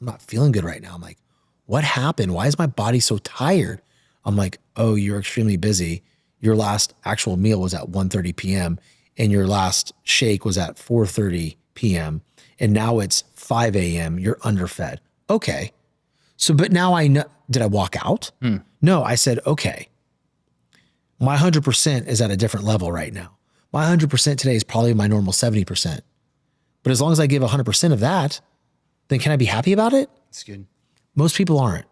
not feeling good right now. I'm like, what happened? Why is my body so tired? I'm like, oh, you're extremely busy. Your last actual meal was at 1:30 p.m. and your last shake was at 4:30 p.m. And now it's 5 a.m. You're underfed. Okay. So, but now I know, did I walk out? No, I said, okay, my 100% is at a different level right now. My 100% today is probably my normal 70%. But as long as I give 100% of that, then can I be happy about it? It's good. Most people aren't.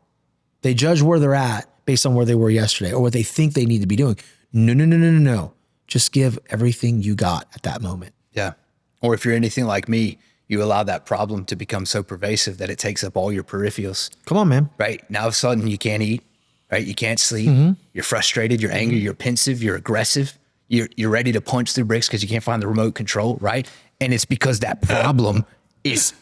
They judge where they're at based on where they were yesterday or what they think they need to be doing. No. Just give everything you got at that moment. Yeah. Or if you're anything like me, you allow that problem to become so pervasive that it takes up all your peripherals. Come on, man. Right? Now all of a sudden you can't eat, right? You can't sleep. You're frustrated, you're angry, you're pensive, you're aggressive. You're ready to punch through bricks because you can't find the remote control, right? And it's because that problem is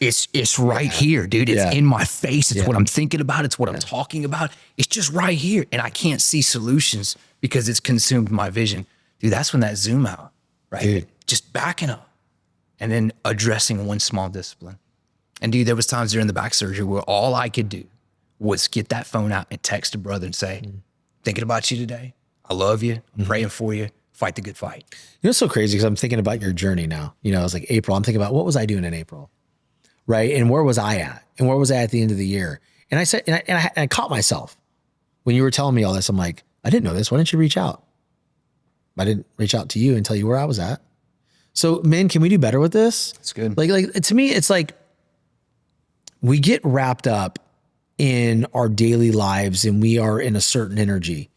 right here, dude. It's in my face. It's what I'm thinking about. It's what I'm talking about. It's just right here. And I can't see solutions because it's consumed my vision. Dude, that's when that zoom out, right? Dude. Just backing up and then addressing one small discipline. And dude, there was times during the back surgery where all I could do was get that phone out and text a brother and say, thinking about you today. I love you. I'm praying for you. Fight the good fight. You know, it's so crazy because I'm thinking about your journey now. You know, I was like April. I'm thinking about what was I doing in April, right? And where was I at? And where was I at the end of the year? And I said, and I caught myself when you were telling me all this. I'm like, I didn't know this. Why didn't you reach out? I didn't reach out to you and tell you where I was at. So, men, can we do better with this? It's good. Like to me, it's like we get wrapped up in our daily lives and we are in a certain energy.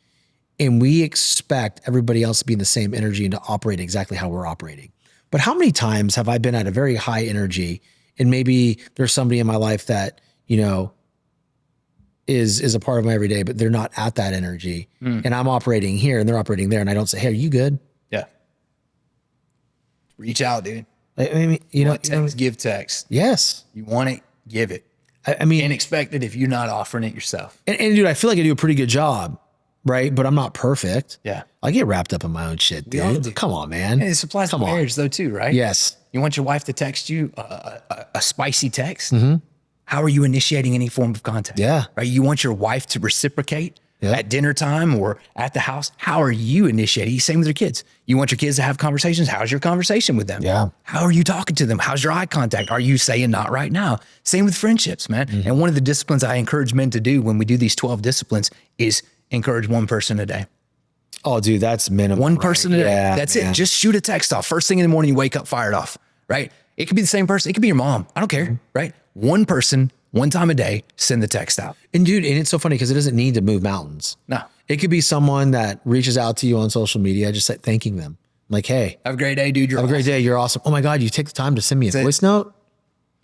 And we expect everybody else to be in the same energy and to operate exactly how we're operating. But how many times have I been at a very high energy and maybe there's somebody in my life that, you know, is a part of my everyday, but they're not at that energy and I'm operating here and they're operating there. And I don't say, hey, are you good? Yeah. Reach out, dude. I mean, you know, text, give text. Yes. You want it, give it. I mean, can't expect it if you're not offering it yourself. And dude, I feel like I do a pretty good job. Right. But I'm not perfect. Yeah. I get wrapped up in my own shit, dude. Come on, man. And it applies to marriage though, too, right? Yes. You want your wife to text you a spicy text? How are you initiating any form of contact? Yeah. Right. You want your wife to reciprocate at dinner time or at the house. How are you initiating? Same with your kids. You want your kids to have conversations. How's your conversation with them? Yeah. How are you talking to them? How's your eye contact? Are you saying not right now? Same with friendships, man. And one of the disciplines I encourage men to do when we do these 12 disciplines is encourage one person a day. Oh, dude, that's minimum. One person a day. Yeah, that's it. Just shoot a text off. First thing in the morning, you wake up, fire it off, right? It could be the same person. It could be your mom. I don't care, right? One person, one time a day, send the text out. And dude, and it's so funny because it doesn't need to move mountains. No. It could be someone that reaches out to you on social media, just like thanking them. Like, hey. Have a great day, dude. Have a great day. You're awesome. Oh my God, you take the time to send me a voice note.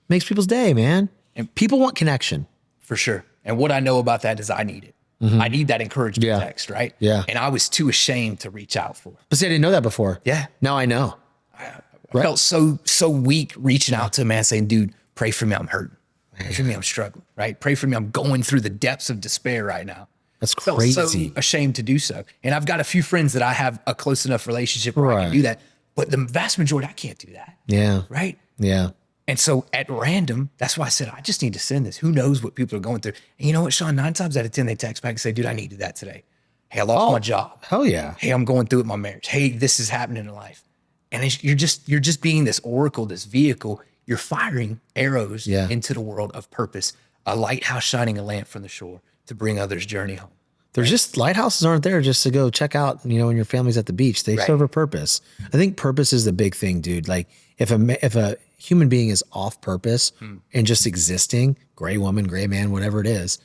Makes people's day, man. And people want connection. For sure. And what I know about that is I need it. I need that encouragement text, right? Yeah. And I was too ashamed to reach out for it. But see, I didn't know that before. Yeah. Now I know. I felt so weak reaching out to a man saying, dude, pray for me. I'm hurting. Pray for me. I'm struggling, right? Pray for me. I'm going through the depths of despair right now. That's crazy. Felt so ashamed to do so. And I've got a few friends that I have a close enough relationship where I can do that. But the vast majority, I can't do that. Yeah. Right? Yeah. And so at random, that's why I said, I just need to send this. Who knows what people are going through? And you know what, Sean, 9 times out of 10, they text back and say, dude, I needed that today. Hey, I lost my job. Hell yeah. Hey, I'm going through it in my marriage. Hey, this is happening in life. And you're just being this oracle, this vehicle. You're firing arrows into the world of purpose. A lighthouse shining a lamp from the shore to bring others' journey home. There's just lighthouses aren't there just to go check out, you know, when your family's at the beach. They serve a purpose. I think purpose is the big thing, dude. Like if a human being is off purpose and just existing, gray woman, gray man, whatever it is,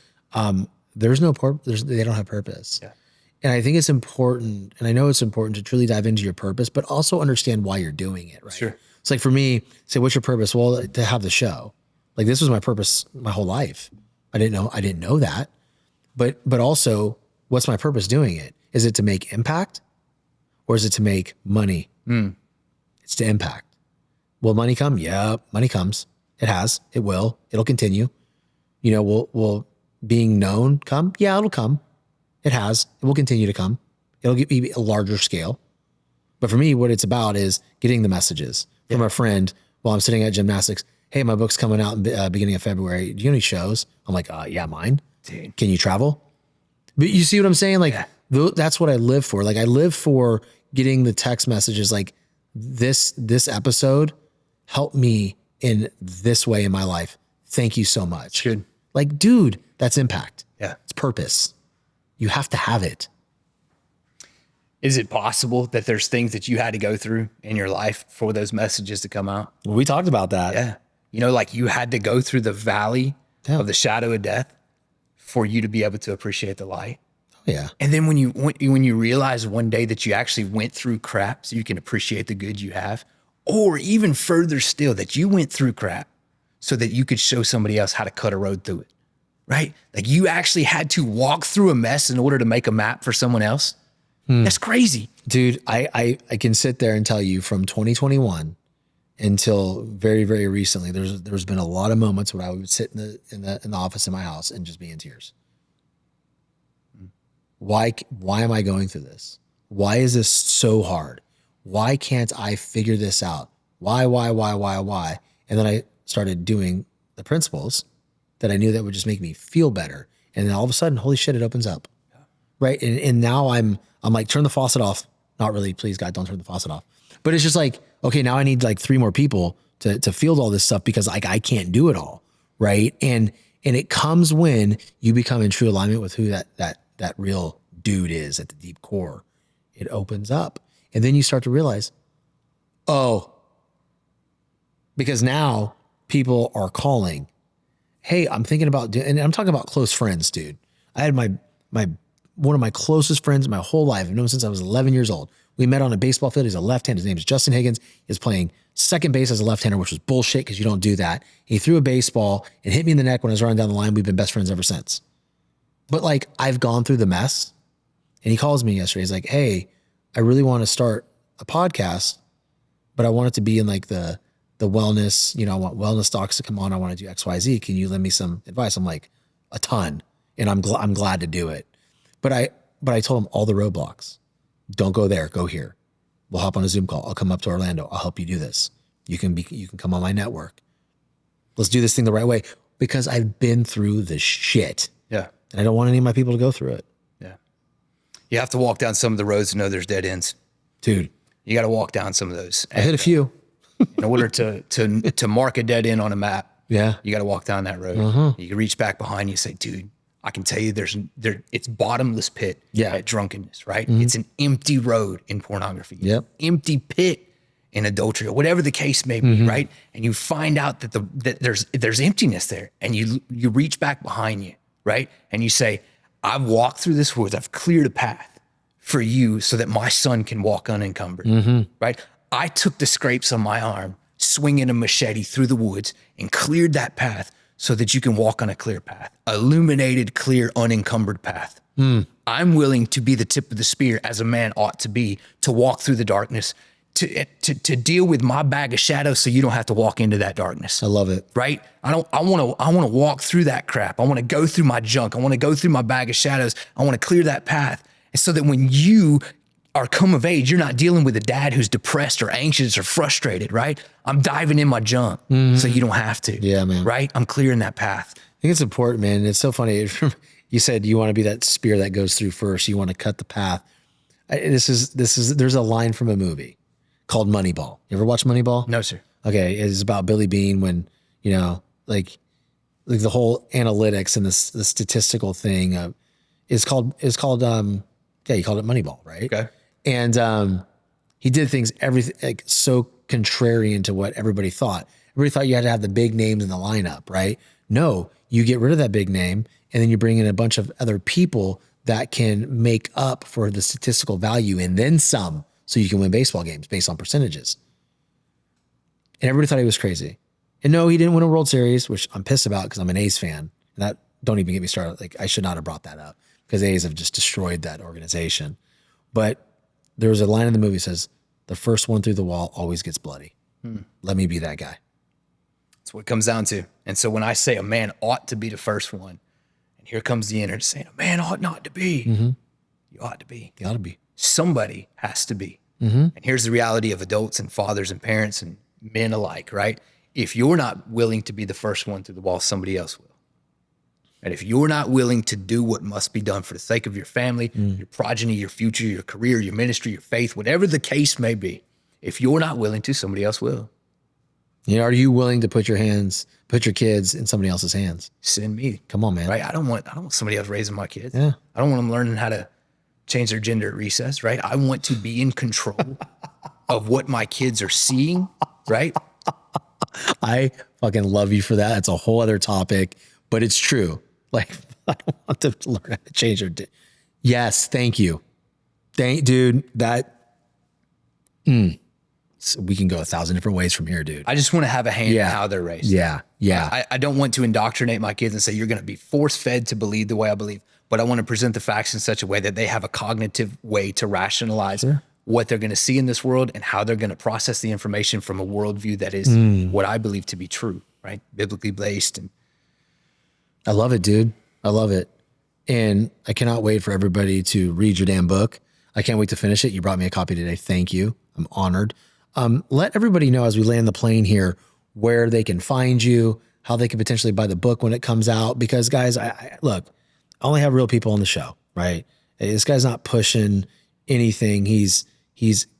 there's no purpose. They don't have purpose. Yeah. And I think it's important, and I know it's important to truly dive into your purpose, but also understand why you're doing it, right? Sure. It's like for me, say, what's your purpose? Well, to have the show. Like this was my purpose my whole life. I didn't know that. But also, what's my purpose doing it? Is it to make impact or is it to make money? It's to impact. Will money come? Yeah, money comes. It has. It will. It'll continue. You know, will being known come? Yeah, it'll come. It has. It will continue to come. It'll be a larger scale. But for me, what it's about is getting the messages from a friend while I'm sitting at gymnastics. Hey, my book's coming out in beginning of February. Do you know any shows? I'm like, yeah, mine. Dude. Can you travel? But you see what I'm saying? Like, that's what I live for. Like, I live for getting the text messages like, this episode helped me in this way in my life. Thank you so much. Good. Like, dude, that's impact. Yeah. It's purpose. You have to have it. Is it possible that there's things that you had to go through in your life for those messages to come out? Well, we talked about that. Yeah. You know, like you had to go through the valley of the shadow of death for you to be able to appreciate the light. Oh, yeah. And then when you realize one day that you actually went through crap so you can appreciate the good you have, or even further still, that you went through crap so that you could show somebody else how to cut a road through it, right? Like you actually had to walk through a mess in order to make a map for someone else. That's crazy. Dude, I can sit there and tell you from 2021 until very, very recently, there's been a lot of moments where I would sit in the office in my house and just be in tears. Why am I going through this? Why is this so hard? Why can't I figure this out? Why? And then I started doing the principles that I knew that would just make me feel better. And then all of a sudden, holy shit, it opens up. Right. And now I'm like, turn the faucet off. Not really, please God, don't turn the faucet off. But it's just like, okay, now I need like 3 more people to field all this stuff because like I can't do it all. Right. And it comes when you become in true alignment with who that real dude is at the deep core. It opens up. And then you start to realize, oh, because now people are calling, hey, I'm thinking about and I'm talking about close friends, dude. I had my one of my closest friends my whole life. I've known him since I was 11 years old. We met on a baseball field. He's a left-hander. His name is Justin Higgins. He's playing second base as a left-hander, which was bullshit because you don't do that. He threw a baseball and hit me in the neck when I was running down the line. We've been best friends ever since. But like I've gone through the mess. And he calls me yesterday. He's like, hey, I really want to start a podcast, but I want it to be in like the wellness, I want wellness docs to come on. I want to do X, Y, Z. Can you lend me some advice? I'm like, a ton. And I'm glad to do it. But I told him all the roadblocks. Don't go there. Go here. We'll hop on a Zoom call. I'll come up to Orlando. I'll help you do this. You can come on my network. Let's do this thing the right way because I've been through the shit. Yeah. And I don't want any of my people to go through it. Yeah. You have to walk down some of the roads to know there's dead ends. Dude. You got to walk down some of those. I hit a few. In order to mark a dead end on a map, yeah, you got to walk down that road. You can reach back behind you and say, dude, I can tell you it's bottomless pit at drunkenness, right? It's an empty road in pornography. Yep. Empty pit in adultery or whatever the case may be, right? And you find out that there's emptiness there and you reach back behind you, right? And you say, I've walked through this woods. I've cleared a path for you so that my son can walk unencumbered, right? I took the scrapes on my arm, swinging a machete through the woods and cleared that path so that you can walk on a clear path, illuminated, clear, unencumbered path. I'm willing to be the tip of the spear as a man ought to be, to walk through the darkness, to deal with my bag of shadows so you don't have to walk into that darkness. I love it. Right? I want to walk through that crap. I want to go through my junk. I want to go through my bag of shadows. I want to clear that path. And so that when you are come of age, you're not dealing with a dad who's depressed or anxious or frustrated, right? I'm diving in my junk so you don't have to. Yeah, man. Right? I'm clearing that path. I think it's important, man. It's so funny. You said you want to be that spear that goes through first. You want to cut the path. There's a line from a movie called Moneyball. You ever watch Moneyball? No, sir. Okay. It's about Billy Beane when, like the whole analytics and the statistical thing is called, he called it Moneyball, right? Okay. And he did things like so contrarian to what everybody thought. Everybody thought you had to have the big names in the lineup, right? No, you get rid of that big name and then you bring in a bunch of other people that can make up for the statistical value and then some, so you can win baseball games based on percentages. And everybody thought he was crazy. And no, he didn't win a World Series, which I'm pissed about because I'm an A's fan. And that, don't even get me started. Like, I should not have brought that up because A's have just destroyed that organization. But there was a line in the movie that says, the first one through the wall always gets bloody. Let me be that guy. That's what it comes down to. And so when I say a man ought to be the first one, and here comes the inner saying, a man ought not to be. You ought to be. You ought to be. Somebody has to be. And here's the reality of adults and fathers and parents and men alike, right? If you're not willing to be the first one through the wall, somebody else will. And if you're not willing to do what must be done for the sake of your family, your progeny, your future, your career, your ministry, your faith, whatever the case may be, if you're not willing to, somebody else will. Are you willing to put your kids in somebody else's hands? Send me. Come on, man. Right? I don't want somebody else raising my kids. Yeah. I don't want them learning how to change their gender at recess, right? I want to be in control of what my kids are seeing, right? I fucking love you for that. That's a whole other topic, but it's true. Like, I don't want them to learn how to change their Yes, thank you. Dude, that. So we can go 1,000 different ways from here, dude. I just want to have a hand in how they're raised. Yeah. I don't want to indoctrinate my kids and say, you're going to be force fed to believe the way I believe, but I want to present the facts in such a way that they have a cognitive way to rationalize what they're going to see in this world and how they're going to process the information from a worldview that is what I believe to be true, right? Biblically based. And I love it, dude. I love it. And I cannot wait for everybody to read your damn book. I can't wait to finish it. You brought me a copy today. Thank you. I'm honored. Let everybody know as we land the plane here where they can find you, how they can potentially buy the book when it comes out. Because guys, I look, I only have real people on the show, right? This guy's not pushing anything. He's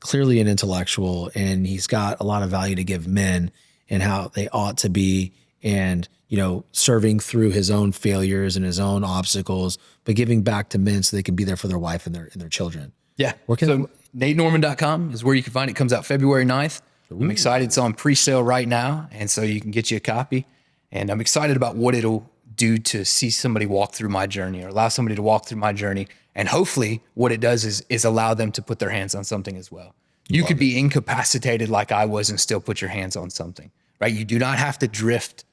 clearly an intellectual, and he's got a lot of value to give men and how they ought to be, and, you know, serving through his own failures and his own obstacles, but giving back to men so they can be there for their wife and their children. Yeah. So NateNorman.com is where you can find it. It comes out February 9th. I'm excited. It's on pre-sale right now. And so you can get you a copy. And I'm excited about what it'll do to see somebody walk through my journey, or allow somebody to walk through my journey. And hopefully what it does is allow them to put their hands on something as well. You could be incapacitated like I was and still put your hands on something, right? You do not have to drift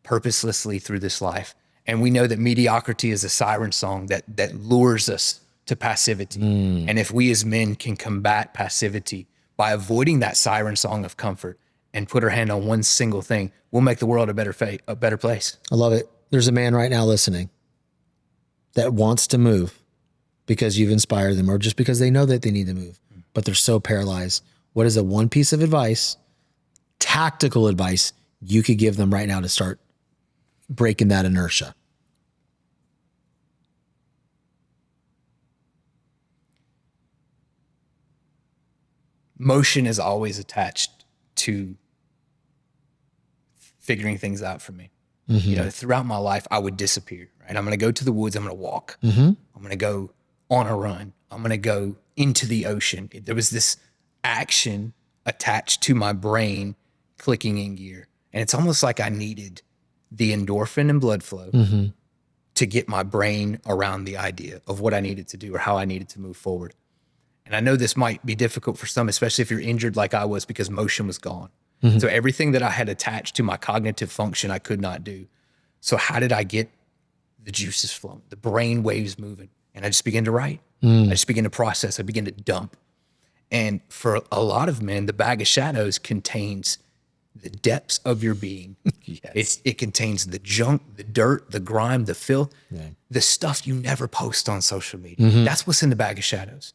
purposelessly through this life. And we know that mediocrity is a siren song that lures us to passivity. And if we as men can combat passivity by avoiding that siren song of comfort and put our hand on one single thing, we'll make the world a better place. I love it. There's a man right now listening that wants to move because you've inspired them, or just because they know that they need to move, but they're so paralyzed. What is the one piece of advice, tactical advice, you could give them right now to start breaking that inertia? Motion is always attached to figuring things out for me. You know, throughout my life, I would disappear, right? I'm going to go to the woods. I'm going to walk. I'm going to go on a run. I'm going to go into the ocean. There was this action attached to my brain clicking in gear. And it's almost like I needed the endorphin and blood flow to get my brain around the idea of what I needed to do or how I needed to move forward. And I know this might be difficult for some, especially if you're injured like I was, because motion was gone. So everything that I had attached to my cognitive function, I could not do. So how did I get the juices flowing, the brain waves moving? And I just began to write. I just began to process. I began to dump. And for a lot of men, the bag of shadows contains the depths of your being. It contains the junk, the dirt, the grime, the filth, the stuff you never post on social media. That's what's in the bag of shadows.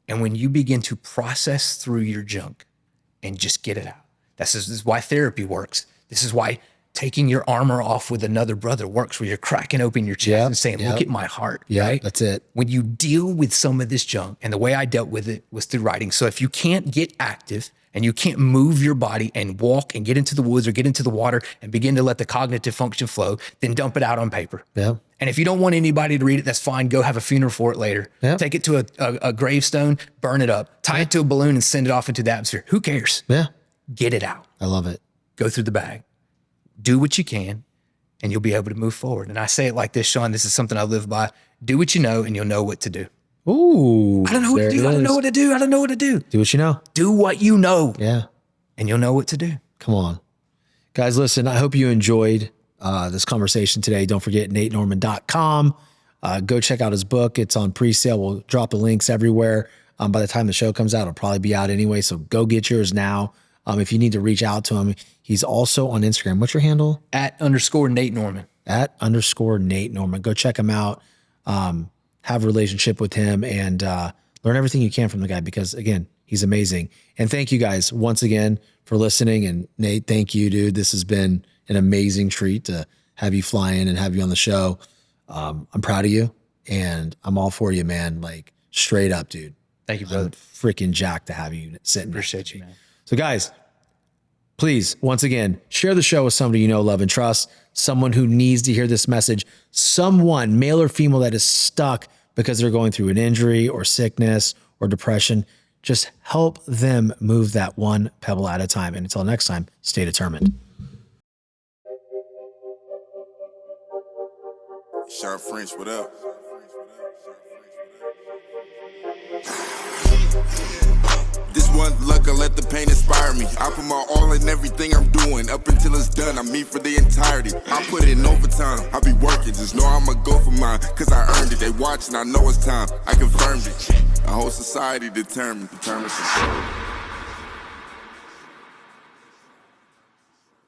And when you begin to process through your junk and just get it out, this is why therapy works. This is why taking your armor off with another brother works, where you're cracking open your chest and saying, look at my heart. Right? That's it. When you deal with some of this junk, and the way I dealt with it was through writing. So if you can't get active and you can't move your body and walk and get into the woods or get into the water and begin to let the cognitive function flow, then dump it out on paper. And if you don't want anybody to read it, that's fine. Go have a funeral for it later. Take it to a gravestone, burn it up, tie it to a balloon and send it off into the atmosphere. Who cares? Get it out. I love it. Go through the bag. Do what you can, and you'll be able to move forward. And I say it like this, Sean, this is something I live by. Do what you know, and you'll know what to do. Ooh. I don't know what to do. I don't know what to do. I don't know what to do. Do what you know. Do what you know. And you'll know what to do. Come on. Guys, listen, I hope you enjoyed this conversation today. Don't forget NateNorman.com. Go check out his book. It's on pre-sale. We'll drop the links everywhere. By the time the show comes out, it'll probably be out anyway. So go get yours now. If you need to reach out to him, he's also on Instagram. What's your handle? @_Nate Norman. @_Nate Norman. Go check him out. Have a relationship with him, and learn everything you can from the guy, because again, he's amazing. And thank you guys once again for listening. And Nate, thank you, dude. This has been an amazing treat to have you fly in and have you on the show. I'm proud of you, and I'm all for you, man. Like, straight up, dude. Thank you, brother. I'm freaking jacked to have you sitting. Appreciate you, man. So guys, please, once again, share the show with somebody you know, love, and trust, someone who needs to hear this message, someone, male or female, that is stuck because they're going through an injury or sickness or depression. Just help them move that one pebble at a time. And until next time, stay determined. Sharp French, what up? This one one luck, I let the pain inspire me. I put my all in everything I'm doing. Up until it's done, I'm me for the entirety. I put in overtime, I be working, just know I'ma go for mine. Cause I earned it, they watching, I know it's time, I confirmed it. A whole society determined to show.